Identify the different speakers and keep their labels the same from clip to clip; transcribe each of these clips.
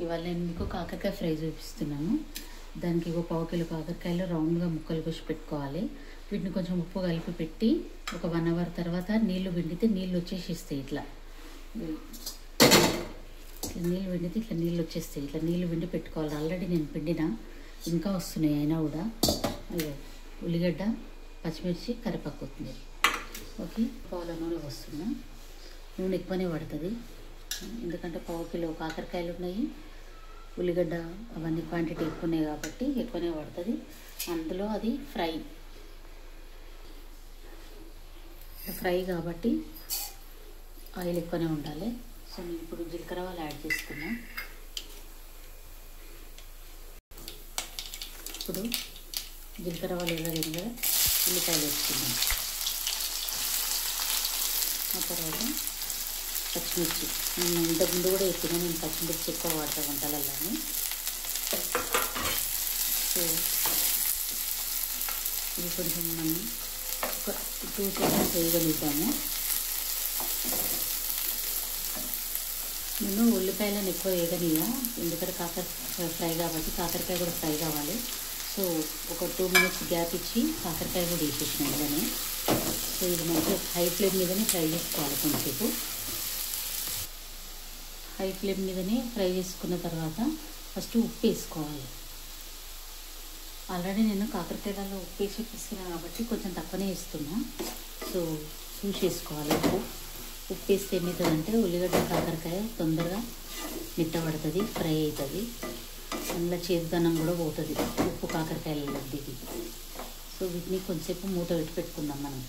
Speaker 1: ఇవాళ నేను మీకు కాకరకాయ ఫ్రై చూపిస్తున్నాను. దానికి ఒక పావు కిలో కాకరకాయలు రౌండ్గా ముక్కలు కోసి పెట్టుకోవాలి. వీటిని కొంచెం ఉప్పు కలిపి పెట్టి ఒక 1 అవర్ తర్వాత నీళ్లు పిండితే నీళ్ళు వచ్చేసిస్తాయి. ఇట్లా నీళ్ళు పిండితే ఇట్లా నీళ్ళు వచ్చేస్తాయి. ఇట్లా నీళ్ళు పిండి పెట్టుకోవాలి. ఆల్రెడీ నేను పిండిన, ఇంకా వస్తున్నాయి అయినా కూడా. అయ్యో, ఉల్లిగడ్డ, పచ్చిమిర్చి, కరివేపాకు, కొత్తిమీర. ఓకే, పావుల నూనె వస్తున్నా. నూనె ఎక్కువనే పడుతుంది, ఎందుకంటే పావు కిలో కాకరకాయలు ఉన్నాయి, ఉల్లిగడ్డ అవన్నీ క్వాంటిటీ ఎక్కువ ఉన్నాయి కాబట్టి ఎక్కువనే పడుతుంది. అందులో అది ఫ్రై కాబట్టి ఆయిల్ ఎక్కువనే ఉండాలి. సో నేను ఇప్పుడు జీలకర్ర ఆవాలు యాడ్ చేసుకున్నా. ఇప్పుడు జీలకర్ర ఆవాలు ఎర్రగా కదా ఉల్లిపాయలు వేసుకున్నాం. ఆ తర్వాత పచ్చిమిర్చి. నేను ఇంతకుముందు కూడా చెప్పిన, నేను పచ్చిమిర్చి ఎక్కువ వాడతా వంటలలోని. సో ఇది కొంచెం మనం ఒక 2 seconds వేయగలుగుతాము. నేను ఉల్లిపాయలను ఎక్కువ వేయగలిగా, ఎందుకంటే కాకరకాయ ఫ్రై కాబట్టి కాకరకాయ కూడా ఫ్రై కావాలి. సో ఒక 2 minutes గ్యాప్ ఇచ్చి కాకరకాయ కూడా వేసేసిన ఇలానే. సో ఇది మంచిగా హై ఫ్లేమ్ మీదనే ఫ్రై చేసుకోవాలి. కొంచెంసేపు హై ఫ్లేమ్ మీదనే ఫ్రై చేసుకున్న తర్వాత ఫస్ట్ ఉప్పు వేసుకోవాలి. ఆల్రెడీ నేను కాకరకాయలలో ఉప్పు వేసి తీసుకున్నాను కాబట్టి కొంచెం తక్కువనే వేస్తున్నా. సో చూసి వేసుకోవాలి. ఉప్పు వేస్తే ఏమవుతుందంటే ఉల్లిగడ్డ కాకరకాయ తొందరగా మెత్తబడుతుంది, ఫ్రై అవుతుంది. అందులో చేదుదనం కూడా పోతుంది ఉప్పు కాకరకాయలలో దిగి. సో వీటిని కొంచెంసేపు మూత పెట్టుకుందాం మనం.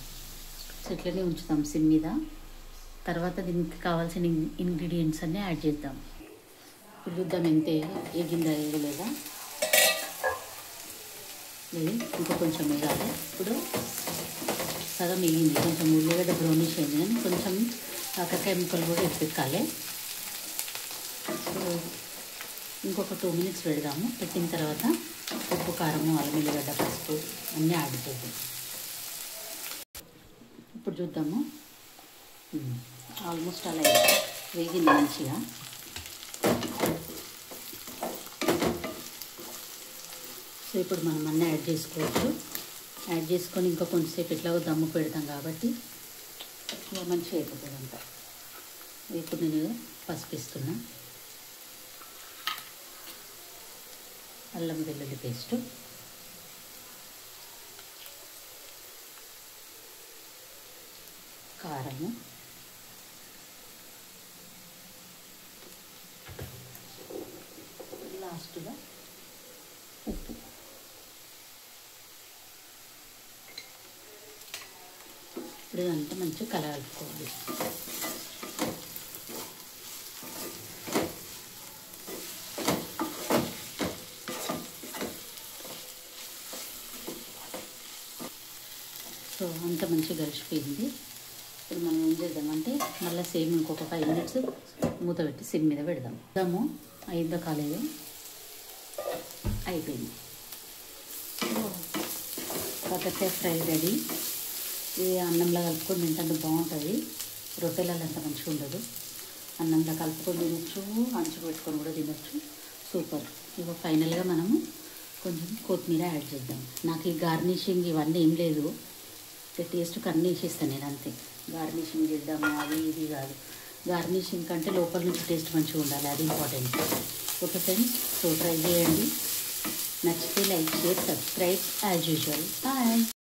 Speaker 1: సో ఇట్లనే ఉంచుతాం సిమ్ మీద. తర్వాత దీనికి కావాల్సిన ఇంగ్రీడియంట్స్ అన్నీ యాడ్ చేద్దాం. ఇప్పుడు చూద్దాం ఎంత ఎగిందా వేయలేదా. ఇది ఇంకా కొంచెం వేయాలి. ఇప్పుడు సగం వేగింది, కొంచెం ఉల్లిగడ్డ బ్రౌనిష్ అయింది, కానీ కొంచెం కాకరకాయ ముక్కలు కూడా ఎత్తుకాలి. సో ఇంకొక 2 minutes పెడదాము. పెట్టిన తర్వాత ఉప్పు, కారము, అల్లం వెల్లిగడ్డ, పసుపు అన్నీ యాడ్ చేద్దాం. ఇప్పుడు చూద్దాము. ఆల్మోస్ట్ అలా వేగింది మంచిగా. సో ఇప్పుడు మనం అన్నీ యాడ్ చేసుకోవచ్చు. యాడ్ చేసుకొని ఇంకా కొంచెంసేపు ఎట్లాగో దమ్ము పెడతాం కాబట్టి మంచిగా అయిపోతుంది అంతా. ఇప్పుడు నేను పసుపు ఇస్తున్నా, అల్లం వెల్లుల్లి పేస్టు, కారము, లాస్ట్గా ఉప్పు. ఇప్పుడు ఇదంతా మంచిగా కలగలుపుకోవాలి. సో అంత మంచిగా కలిసిపోయింది. ఇప్పుడు మనం ఏం చేద్దామంటే మళ్ళీ సేమ్ ఇంకొక 5 minutes మూత పెట్టి సిమ్ మీద పెడదాం. దమ్ము అయిందో కాలేదో అయిపోయింది. కాకరకాయ ఫ్రై రెడీ. ఇది అన్నంలో కలుపుకొని తింటే బాగుంటుంది. రొట్టెలలో అంత మంచిగా ఉండదు. అన్నంలో కలుపుకొని తినొచ్చు, అంచు పెట్టుకొని కూడా తినొచ్చు. సూపర్. ఇక ఫైనల్గా మనము కొంచెం కొత్తిమీర యాడ్ చేద్దాం. నాకు ఈ గార్నిషింగ్ ఇవన్నీ ఏం లేదు, టేస్ట్ అన్నీ వేసేస్తాను నేను అంతే. గార్నిషింగ్ చేద్దాము అది ఇది కాదు. గార్నిషింగ్ కంటే లోపల నుంచి టేస్ట్ మంచిగా ఉండాలి, అది important. Okay friends, so try చేయండి. నచ్చితే like, share, subscribe as usual. Bye.